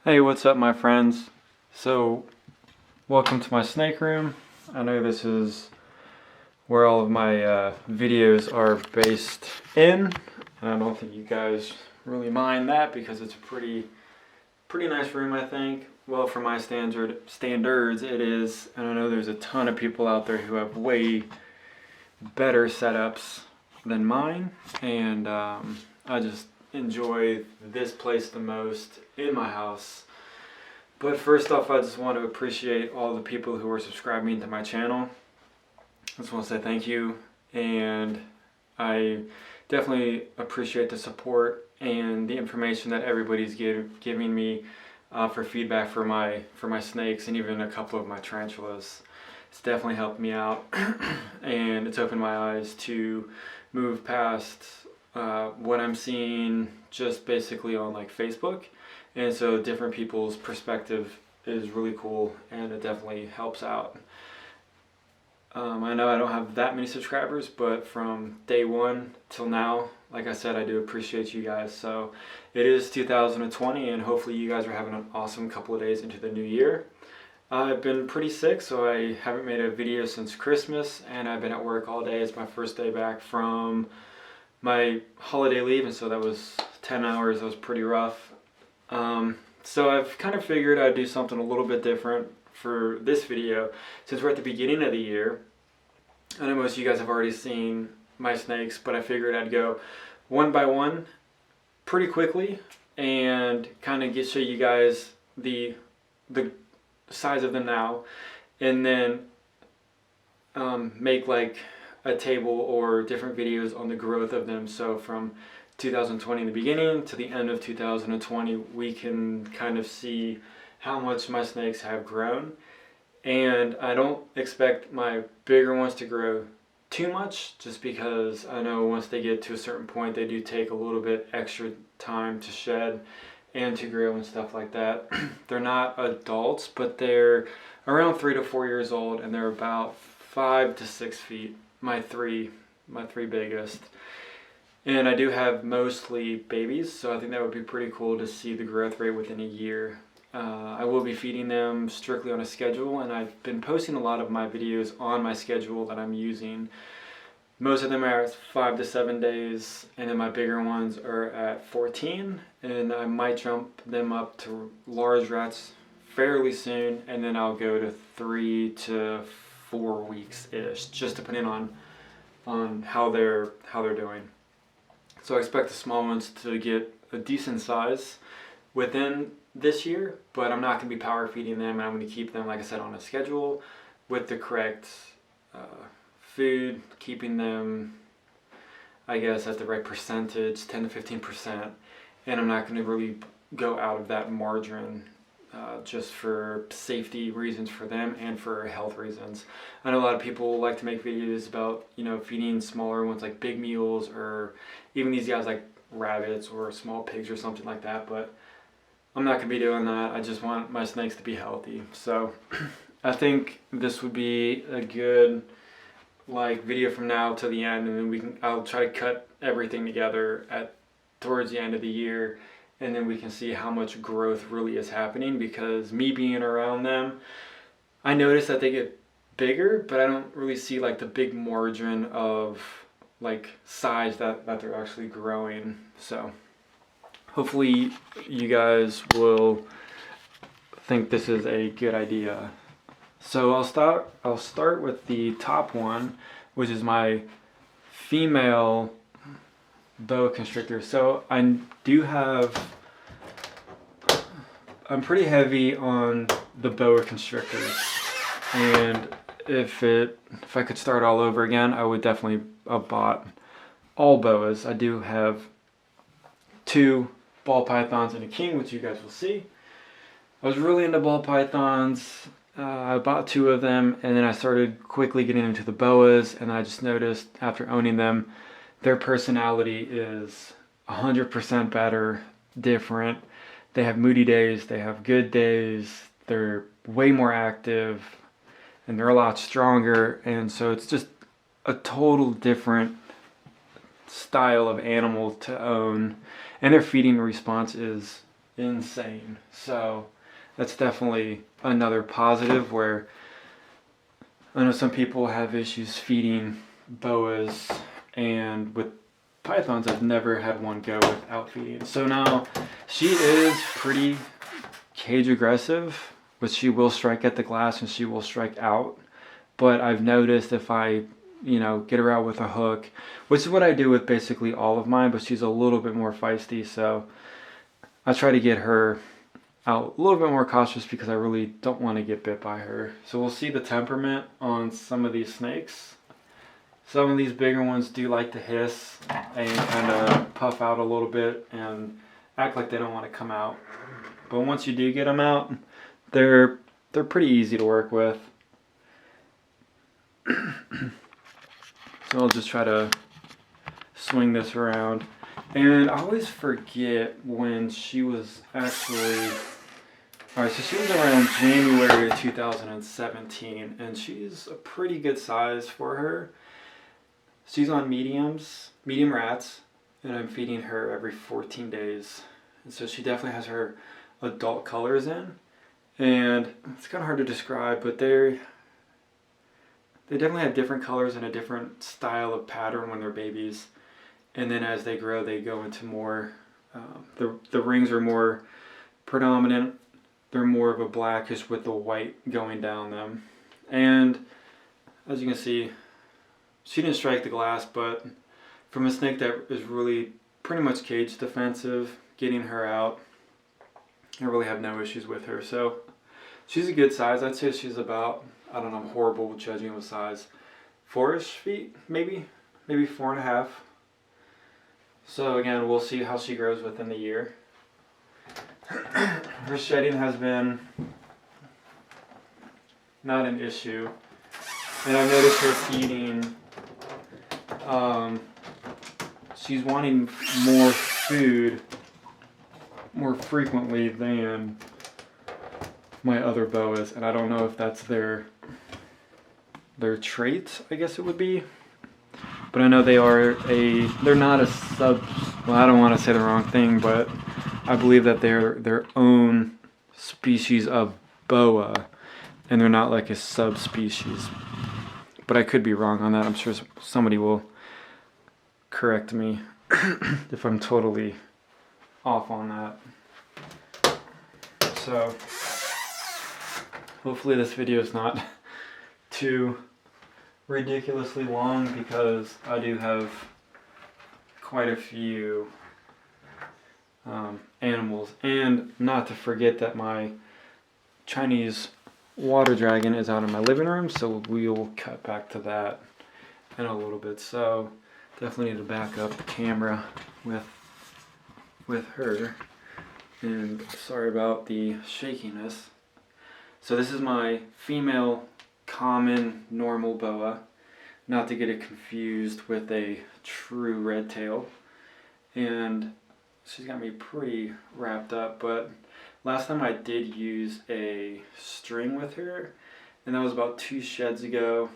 Hey, what's up, my friends? So, welcome to my snake room. I know this is where all of my videos are based in, and I don't think you guys really mind that because it's a pretty nice room, I think. Well, for my standards, it is, and I know there's a ton of people out there who have way better setups than mine, and I just enjoy this place the most in my house. But first off, I just want to appreciate all the people who are subscribing to my channel. I just want to say thank you, and I definitely appreciate the support and the information that everybody's giving me for feedback for my snakes and even a couple of my tarantulas. It's definitely helped me out, and it's opened my eyes to move past what I'm seeing just basically on like Facebook. And so different people's perspective is really cool, and it definitely helps out. I know I don't have that many subscribers, but from day one till now, like I said, I do appreciate you guys. So it is 2020, and hopefully you guys are having an awesome couple of days into the new year. I've been pretty sick, so I haven't made a video since Christmas, and I've been at work all day. It's my first day back from my holiday leave, and so that was 10 hours. That was pretty rough. So I've kind of figured I'd do something a little bit different for this video since we're at the beginning of the year. I know most of you guys have already seen my snakes, but I figured I'd go one by one pretty quickly and kind of show you guys the size of them now, and then make like a table or different videos on the growth of them. So from 2020 in the beginning to the end of 2020, we can kind of see how much my snakes have grown. And I don't expect my bigger ones to grow too much, just because I know once they get to a certain point, they do take a little bit extra time to shed and to grow and stuff like that. They're not adults, but they're around 3 to 4 years old, and they're about 5 to 6 feet. My three biggest. And I do have mostly babies, so I think that would be pretty cool to see the growth rate within a year. I will be feeding them strictly on a schedule, and I've been posting a lot of my videos on my schedule that I'm using. Most of them are at 5 to 7 days, and then my bigger ones are at 14, and I might jump them up to large rats fairly soon, and then I'll go to 3 to 4 weeks-ish, just depending on how they're doing. So I expect the small ones to get a decent size within this year, but I'm not going to be power feeding them, and I'm going to keep them, like I said, on a schedule with the correct food, keeping them, I guess, at the right percentage, 10 to 15%, and I'm not going to really go out of that margin just for safety reasons for them and for health reasons. I know a lot of people like to make videos about, feeding smaller ones like big mules, or even these guys like rabbits or small pigs or something like that, but I'm not going to be doing that. I just want my snakes to be healthy. So I think this would be a good video from now to the end, and then I'll try to cut everything together towards the end of the year, and then we can see how much growth really is happening, because me being around them, I notice that they get bigger, but I don't really see like the big margin of like size that they're actually growing. So hopefully you guys will think this is a good idea. So I'll start with the top one, which is my female boa constrictor. So I'm pretty heavy on the boa constrictors, and if I could start all over again, I would definitely have bought all boas. I do have 2 ball pythons and a king, which you guys will see. I was really into ball pythons. I bought 2 of them, and then I started quickly getting into the boas, and I just noticed after owning them, their personality is 100% better, different. They have moody days, they have good days, they're way more active, and they're a lot stronger, and so it's just a total different style of animal to own, and their feeding response is insane. So that's definitely another positive, where I know some people have issues feeding boas, and with pythons I've never had one go without feeding. So now she is pretty cage aggressive, but she will strike at the glass and she will strike out. But I've noticed if I, get her out with a hook, which is what I do with basically all of mine, but she's a little bit more feisty, so I try to get her out a little bit more cautious because I really don't want to get bit by her. So we'll see the temperament on some of these snakes. Some of these bigger ones do like to hiss and kind of puff out a little bit and act like they don't want to come out. But once you do get them out, they're pretty easy to work with. So I'll just try to swing this around. And I always forget when she was actually... Alright, so she was around January of 2017, and she's a pretty good size for her. She's on medium rats, and I'm feeding her every 14 days. And so she definitely has her adult colors in. And it's kind of hard to describe, but they definitely have different colors and a different style of pattern when they're babies. And then as they grow, they go into more, the rings are more predominant. They're more of a blackish with the white going down them. And as you can see, she didn't strike the glass, but from a snake that is really pretty much cage defensive, getting her out, I really have no issues with her. So she's a good size. I'd say she's about, I don't know, I'm horrible with judging with size, 4-ish feet, maybe 4.5. So again, we'll see how she grows within the year. Her shedding has been not an issue, and I've noticed her feeding, she's wanting more food more frequently than my other boas, and I don't know if that's their trait, I guess it would be. But I know they're not a well, I don't want to say the wrong thing, but I believe that they're their own species of boa, and they're not like a subspecies. But I could be wrong on that. I'm sure somebody will correct me if I'm totally off on that. So hopefully this video is not too ridiculously long, because I do have quite a few animals, and not to forget that my Chinese water dragon is out in my living room, so we will cut back to that in a little bit. So definitely need to back up the camera with her, and sorry about the shakiness. So this is my female common normal boa, not to get it confused with a true red tail, and she's got me pretty wrapped up. But last time I did use a string with her, and that was about 2 sheds ago,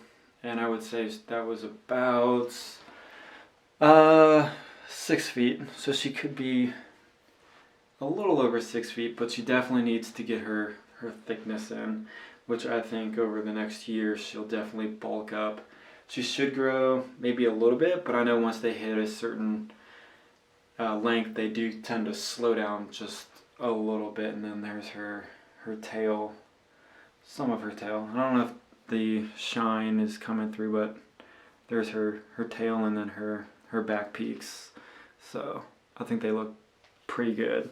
and I would say that was about 6 feet, so she could be a little over 6 feet, but she definitely needs to get her thickness in, which I think over the next year she'll definitely bulk up. She should grow maybe a little bit, but I know once they hit a certain length, they do tend to slow down just a little bit. And then there's her tail, some of her tail. I don't know if the shine is coming through, but there's her tail, and then her back peaks. So I think they look pretty good.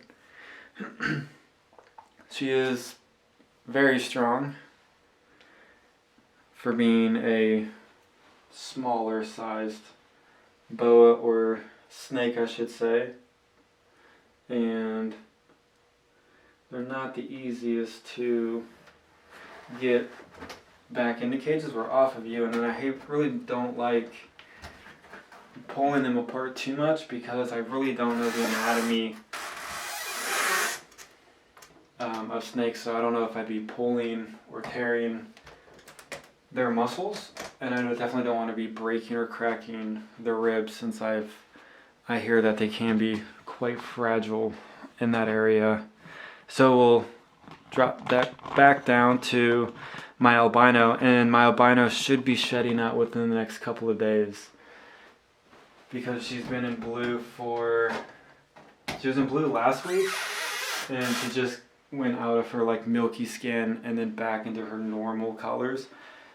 She is very strong for being a smaller sized boa, or snake I should say, and they're not the easiest to get back into cages or off of you. And then I really don't like pulling them apart too much, because I really don't know the anatomy of snakes, so I don't know if I'd be pulling or tearing their muscles, and I definitely don't want to be breaking or cracking their ribs, since I hear that they can be quite fragile in that area. So we'll drop that back down to my albino, and my albino should be shedding out within the next couple of days, because she's been in blue she was in blue last week, and she just went out of her like milky skin and then back into her normal colors.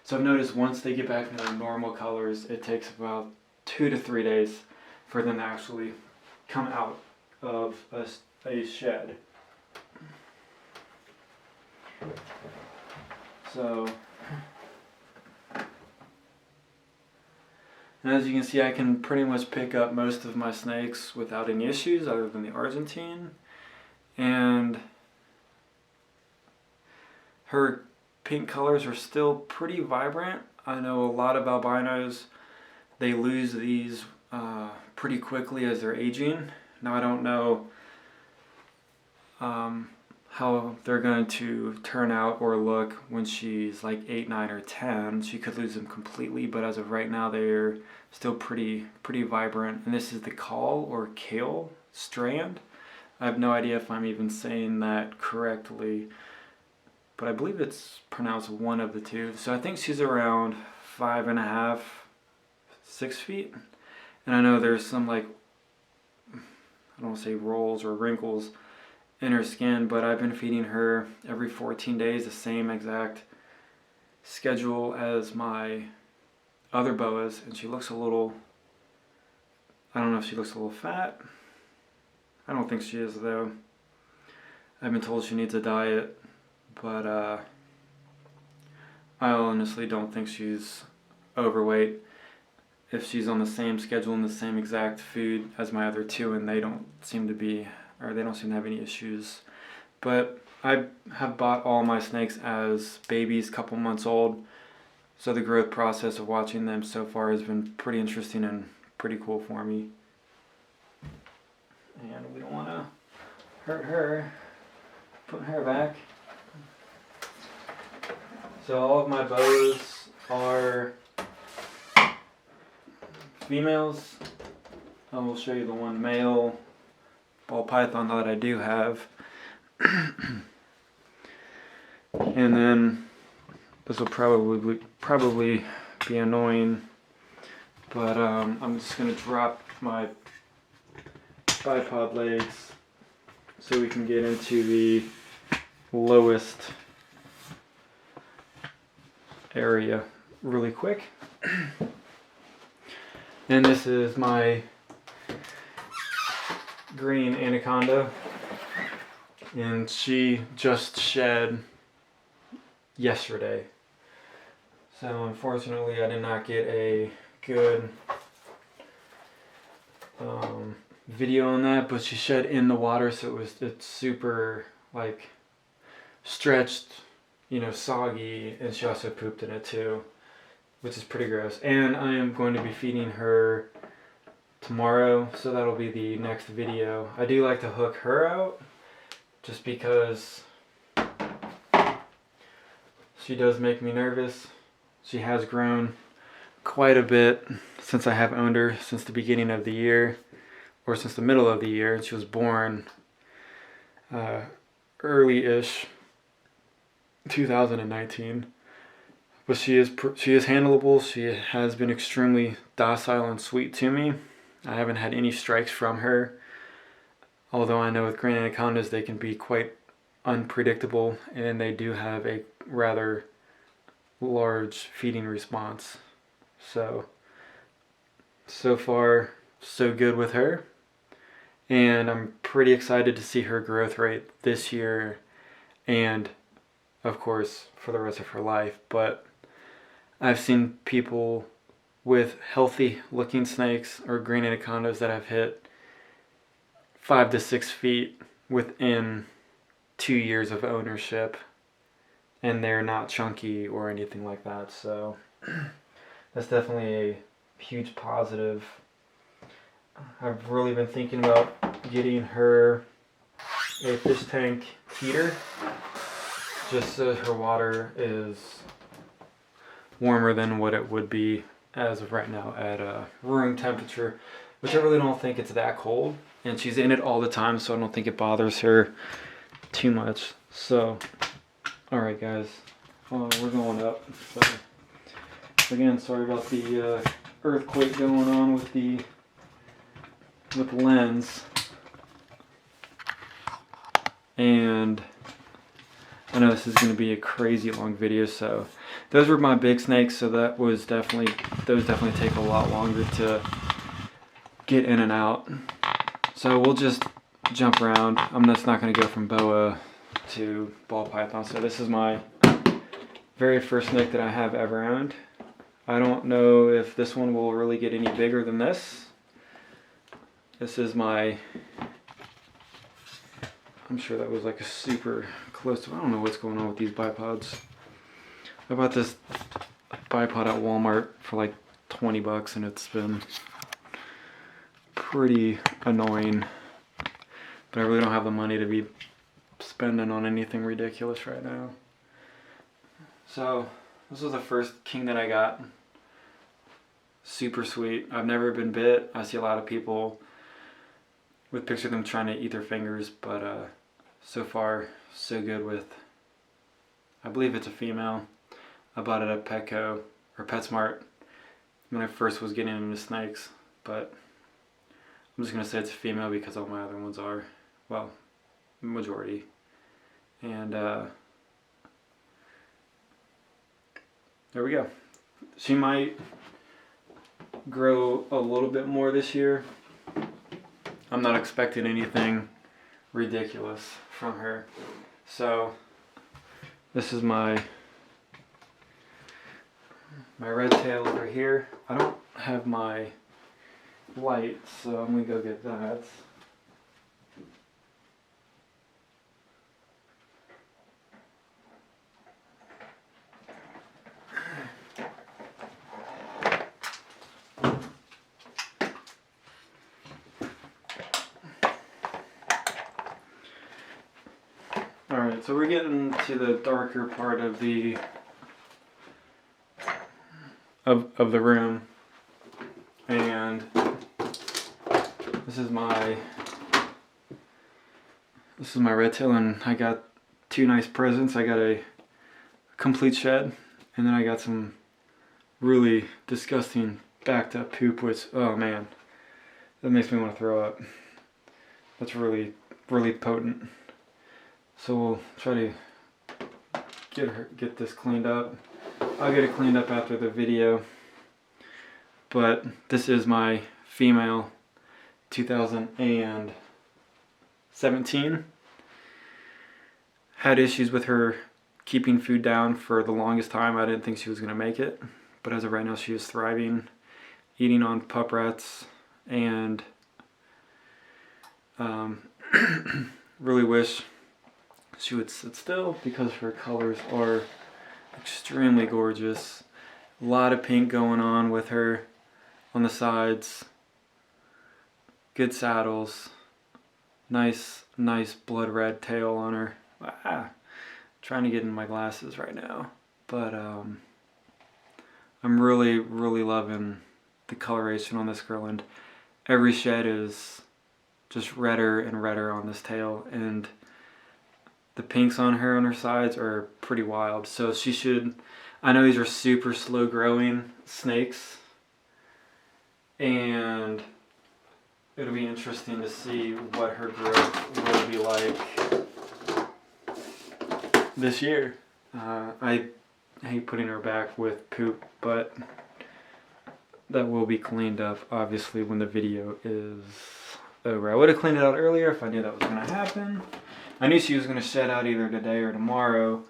So I've noticed once they get back into their normal colors, it takes about 2 to 3 days for them to actually come out of a shed. So, and as you can see, I can pretty much pick up most of my snakes without any issues other than the Argentine. And her pink colors are still pretty vibrant. I know a lot of albinos, they lose these pretty quickly as they're aging. Now I don't know how they're going to turn out or look when she's like 8, 9, or 10. She could lose them completely, but as of right now they're still pretty vibrant. And this is the Call or Kale strand. I have no idea if I'm even saying that correctly, but I believe it's pronounced one of the two. So I think she's around 5.5, 6 feet. And I know there's some like, I don't want to say rolls or wrinkles in her skin, but I've been feeding her every 14 days the same exact schedule as my other boas, and she looks a little, I don't know if she looks a little fat. I don't think she is though. I've been told she needs a diet, but I honestly don't think she's overweight if she's on the same schedule and the same exact food as my other two, and they don't seem to have any issues. But I have bought all my snakes as babies, couple months old, so the growth process of watching them so far has been pretty interesting and pretty cool for me. And we don't want to hurt her. Put her back. So all of my boas are females. I will show you the one male ball python that I do have. And then this will probably be annoying, but I'm just gonna drop my bipod legs so we can get into the lowest area really quick. And this is my green Anaconda, and she just shed yesterday. So unfortunately I did not get a good video on that, but she shed in the water, so it's super like stretched, soggy, and she also pooped in it too, which is pretty gross. And I am going to be feeding her tomorrow, so that'll be the next video. I do like to hook her out just because she does make me nervous. She has grown quite a bit since I have owned her, since the beginning of the year, or since the middle of the year. She was born early-ish 2019. But she is handleable. She has been extremely docile and sweet to me. I haven't had any strikes from her, although I know with green anacondas they can be quite unpredictable, and they do have a rather large feeding response. So far so good with her, and I'm pretty excited to see her growth rate this year and of course for the rest of her life. But I've seen people with healthy looking snakes or green anacondas that have hit 5 to 6 feet within 2 years of ownership, and they're not chunky or anything like that. So that's definitely a huge positive. I've really been thinking about getting her a fish tank heater, just so her water is warmer than what it would be as of right now at room temperature, which I really don't think it's that cold, and she's in it all the time, so I don't think it bothers her too much. So, alright guys, we're going up. So, again, sorry about the earthquake going on with the lens. And I know this is going to be a crazy long video, so those were my big snakes, so those definitely take a lot longer to get in and out. So we'll just jump around. I'm just not going to go from boa to ball python. So this is my very first snake that I have ever owned. I don't know if this one will really get any bigger than this. This is my, I'm sure that was like a super close to, I don't know what's going on with these bipods. I bought this bipod at Walmart for like 20 bucks and it's been pretty annoying. But I really don't have the money to be spending on anything ridiculous right now. So this was the first king that I got. Super sweet. I've never been bit. I see a lot of people with pictures of them trying to eat their fingers, but so far so good with, I believe it's a female. I bought it at Petco or PetSmart when I first was getting into snakes, but I'm just gonna say it's a female because all my other ones are, well, majority. And there we go. She might grow a little bit more this year. I'm not expecting anything ridiculous from her. So this is my red tail over here. I don't have my light, so I'm gonna go get that. Alright, so we're getting to the darker part of the room, and this is my red tail, and I got two nice presents. I got a complete shed, and then I got some really disgusting backed up poop, which, oh man, that makes me want to throw up. That's really, really potent. So we'll try to get this cleaned up. I'll get it cleaned up after the video. But this is my female 2017. Had issues with her keeping food down for the longest time. I didn't think she was going to make it. But as of right now, she is thriving, eating on pup rats, and really wish she would sit still because her colors are extremely gorgeous. A lot of pink going on with her on the sides. Good saddles. Nice blood red tail on her. Trying to get in my glasses right now. But I'm really loving the coloration on this girl, and every shed is just redder and redder on this tail, and the pinks on her sides are pretty wild. So she should, I know these are super slow growing snakes, and it'll be interesting to see what her growth will be like this year. I hate putting her back with poop, but that will be cleaned up obviously when the video is over. I would have cleaned it out earlier if I knew that was going to happen. I knew she was going to shed out either today or tomorrow.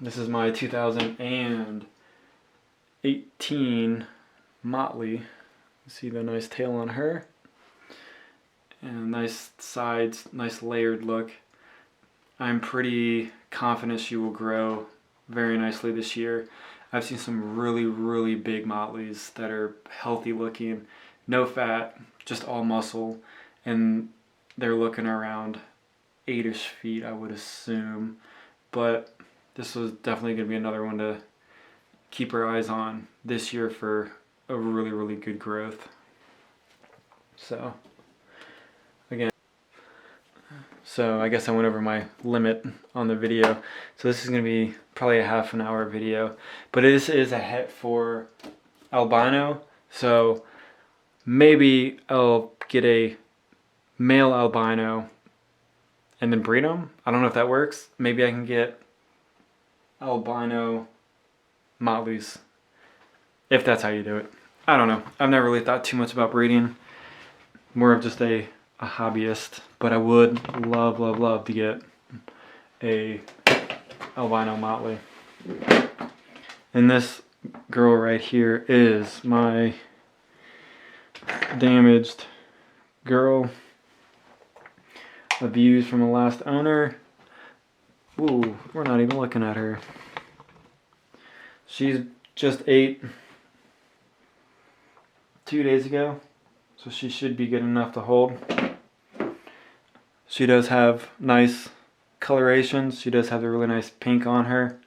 This is my 2018 Motley. See the nice tail on her. And nice sides, nice layered look. I'm pretty confident she will grow very nicely this year. I've seen some really big Motleys that are healthy looking, no fat, just all muscle. And they're looking around 8-ish feet, I would assume. But this was definitely going to be another one to keep our eyes on this year for a really good growth. So, again, So I guess I went over my limit on the video. So this is going to be probably a half an hour video. But this is a het for albino. So maybe I'll get a male albino and then breed them. I don't know if that works. Maybe I can get albino motleys, if that's how you do it. I don't know. I've never really thought too much about breeding. More of just a hobbyist. But I would love to get a albino motley. And this girl right here is my damaged girl, abused from the last owner. Ooh, we're not even looking at her. She's just ate 2 days ago, so she should be good enough to hold. She does have nice colorations. She does have a really nice pink on her.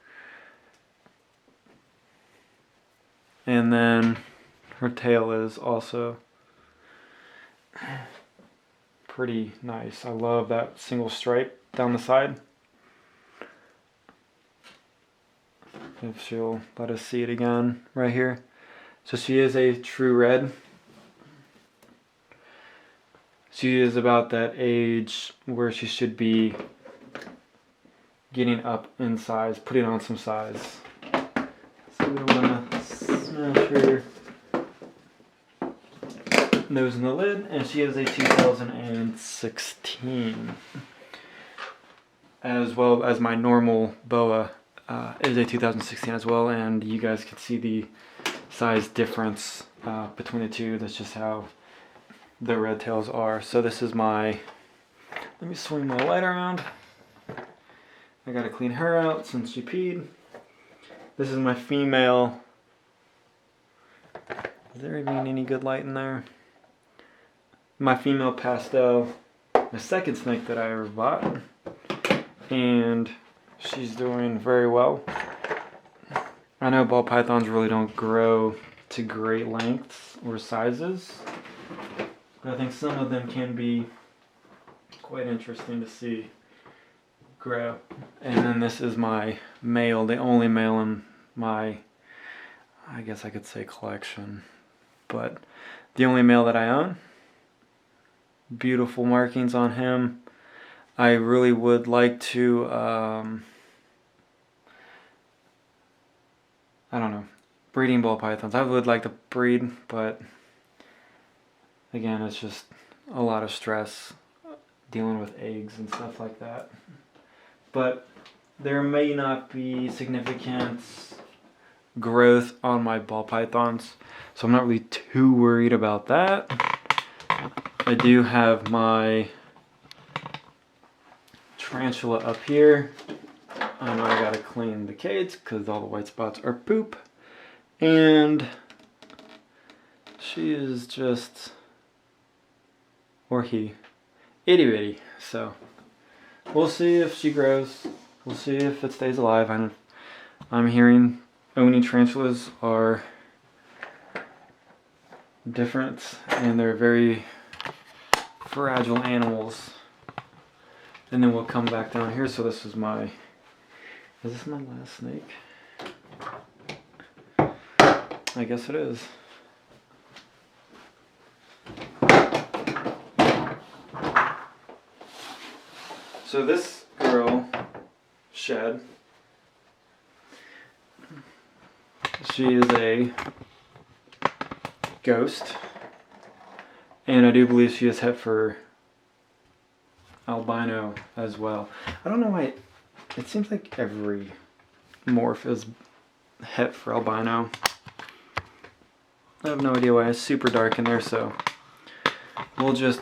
And then her tail is also pretty nice. I love that single stripe down the side. If she'll let us see it again right here. So she is a true red. She is about that age where she should be getting up in size, putting on some size. So we want to smash her nose in the lid, and she is a 2016. As well as my normal boa is a 2016 as well, and you guys can see the size difference between the two. That's just how the red tails are. So this is my, let me swing my light around. I gotta clean her out since she peed. This is my female. Is there even any good light in there? My female pastel, the second snake that I ever bought. And she's doing very well. I know ball pythons really don't grow to great lengths or sizes, but I think some of them can be quite interesting to see grow. And then this is my male, the only male in my, I guess I could say collection, but the only male that I own. Beautiful markings on him. I really would like to, I don't know, breeding ball pythons. I would like to breed, but again, it's just a lot of stress dealing with eggs and stuff like that. But there may not be significant growth on my ball pythons, so I'm not really too worried about that. I do have my Tarantula up here. I know I gotta clean the cage because all the white spots are poop. And she is just, or he, itty bitty. So we'll see if she grows. We'll see if it stays alive. I'm hearing Oni tarantulas are different and they're very fragile animals. And then we'll come back down here. So this is my, is this my last snake? I guess it is. So this girl, Shed, she is a ghost. And I do believe she is het for albino as well. I don't know why, it seems like every morph is het for albino. I have no idea why. It's super dark in there, so we'll just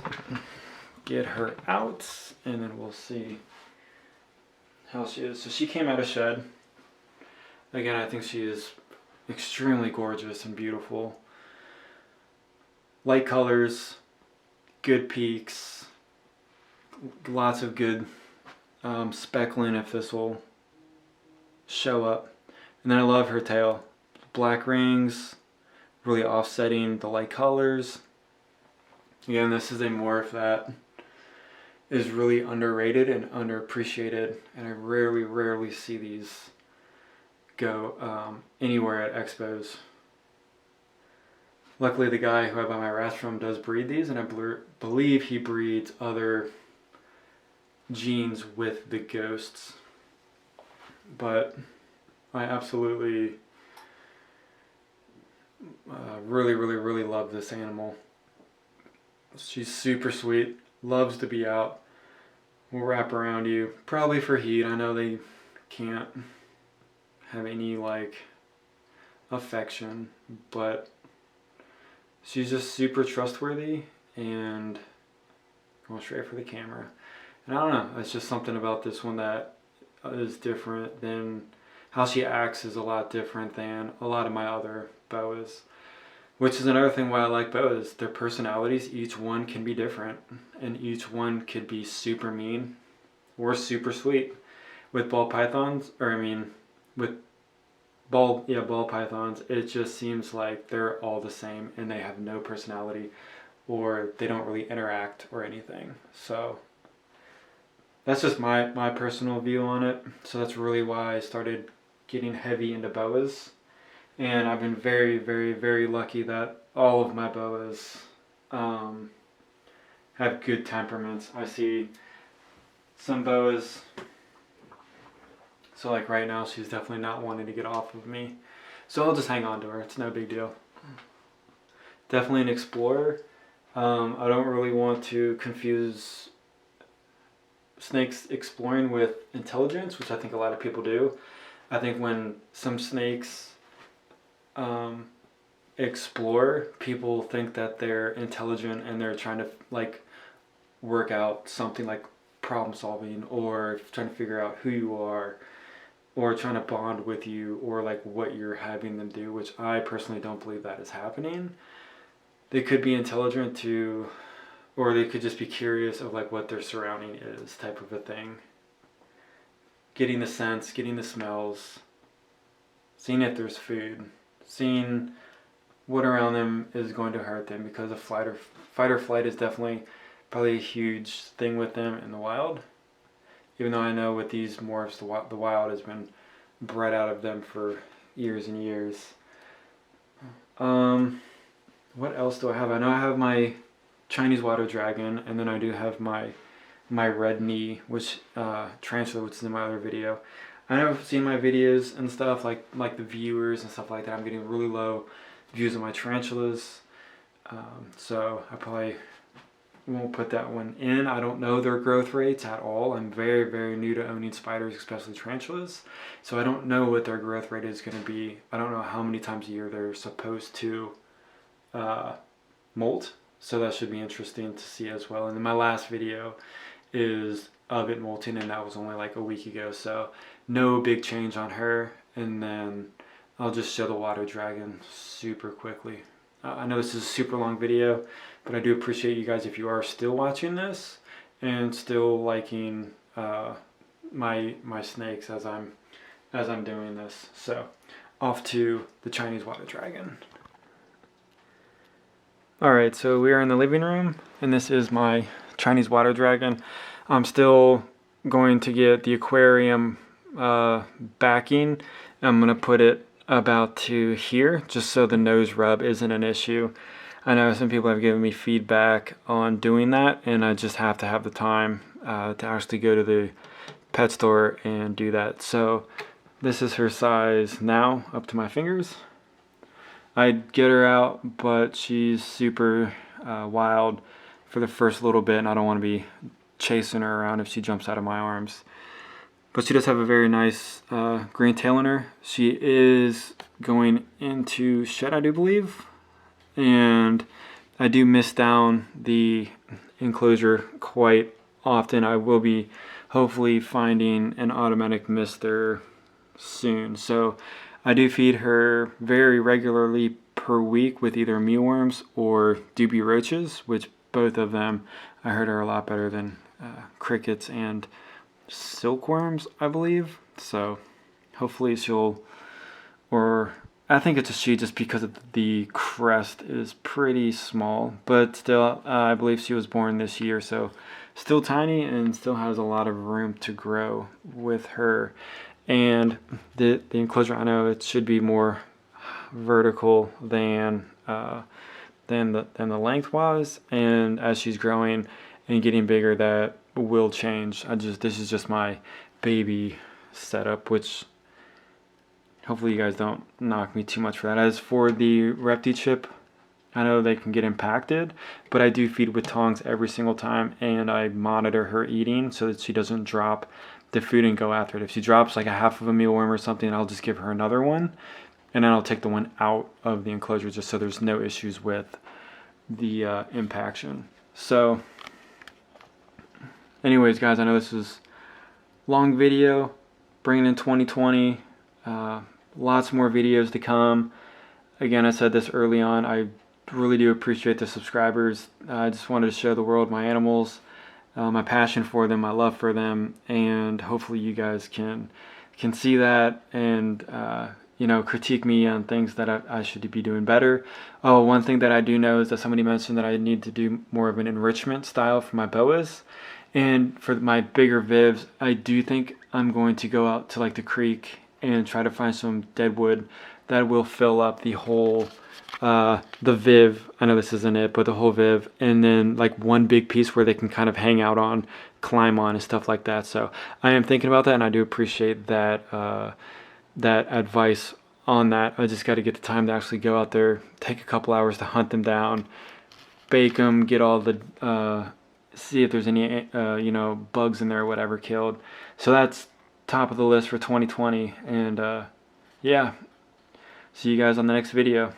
get her out and then we'll see how she is. So she came out of Shed. Again, I think she is extremely gorgeous and beautiful. Light colors, good peaks, lots of good speckling if this will show up. And then I love her tail. Black rings, really offsetting the light colors. Again, this is a morph that is really underrated and underappreciated, and I rarely see these go anywhere at expos. Luckily, the guy who I buy my rats from does breed these, and I believe he breeds other genes with the ghosts. But I absolutely really love this animal. She's super sweet, loves to be out, will wrap around you, probably for heat. I know they can't have any like affection, but she's just super trustworthy and going straight for the camera. And I don't know, it's just something about this one that is different than how she acts, is a lot different than a lot of my other boas. Which is another thing why I like boas. Their personalities, each one can be different, and each one could be super mean or super sweet. With ball pythons, with ball pythons, it just seems like they're all the same and they have no personality, or they don't really interact or anything. So that's just my personal view on it. So that's really why I started getting heavy into boas. And I've been very lucky that all of my boas have good temperaments. I see some boas, so like right now she's definitely not wanting to get off of me. So I'll just hang on to her, it's no big deal. Definitely an explorer. I don't really want to confuse snakes exploring with intelligence, which I think a lot of people do. I think when some snakes explore, people think that they're intelligent and they're trying to like work out something like problem solving, or trying to figure out who you are, or trying to bond with you, or like what you're having them do, which I personally don't believe that is happening. They could be intelligent too, or they could just be curious of like what their surrounding is, type of a thing. Getting the scents, getting the smells, seeing if there's food, seeing what around them is going to hurt them, because a fight or flight is definitely probably a huge thing with them in the wild. Even though I know with these morphs, the wild has been bred out of them for years and years. What else do I have? I know I have my Chinese water dragon, and then I do have my red knee, which Tarantula, which is in my other video. I know I've seen my videos and stuff, like the viewers and stuff like that. I'm getting really low views of my tarantulas, so I probably won't put that one in. I don't know their growth rates at all. I'm very new to owning spiders, especially tarantulas, so I don't know what their growth rate is going to be. I don't know how many times a year they're supposed to molt, so that should be interesting to see as well. And then my last video is of it molting, and that was only like a week ago, so no big change on her. And then I'll just show the water dragon super quickly. I know this is a super long video, but I do appreciate you guys if you are still watching this and still liking my snakes as I'm doing this. So off to the Chinese water dragon. Alright, so we are in the living room, and this is my Chinese water dragon. I'm still going to get the aquarium backing. I'm going to put it about to here, just so the nose rub isn't an issue. I know some people have given me feedback on doing that, and I just have to have the time to actually go to the pet store and do that. So this is her size now, up to my fingers. I'd get her out, but she's super wild for the first little bit, and I don't want to be chasing her around if she jumps out of my arms. But she does have a very nice green tail in her. She is going into shed, I do believe, and I do miss down the enclosure quite often. I will be hopefully finding an automatic mister soon. So I do feed her very regularly per week with either mealworms or doobie roaches, which both of them I heard are a lot better than crickets and silkworms, I believe. So hopefully she'll, or I think it's a she just because of the crest is pretty small, but still, I believe she was born this year, so still tiny and still has a lot of room to grow with her. And the enclosure, I know it should be more vertical than the lengthwise, and as she's growing and getting bigger, that will change. This is just my baby setup, which hopefully you guys don't knock me too much for that. As for the Repti chip, I know they can get impacted, but I do feed with tongs every single time, and I monitor her eating so that she doesn't drop the food and go after it. If she drops like a half of a mealworm or something, I'll just give her another one, and then I'll take the one out of the enclosure just so there's no issues with the impaction. So anyways, guys, I know this is long video, bringing in 2020, lots more videos to come. Again, I said this early on, I really do appreciate the subscribers. I just wanted to show the world my animals, my passion for them, my love for them, and hopefully you guys can see that and critique me on things that I should be doing better. Oh, one thing that I do know is that somebody mentioned that I need to do more of an enrichment style for my boas. And for my bigger vivs, I do think I'm going to go out to like the creek and try to find some dead wood that will fill up the whole, the viv. I know this isn't it, but the whole viv. And then like one big piece where they can kind of hang out on, climb on and stuff like that. So I am thinking about that, and I do appreciate that, that advice on that. I just got to get the time to actually go out there, take a couple hours to hunt them down, bake them, get all the, see if there's any bugs in there or whatever killed. So that's top of the list for 2020, and yeah, see you guys on the next video.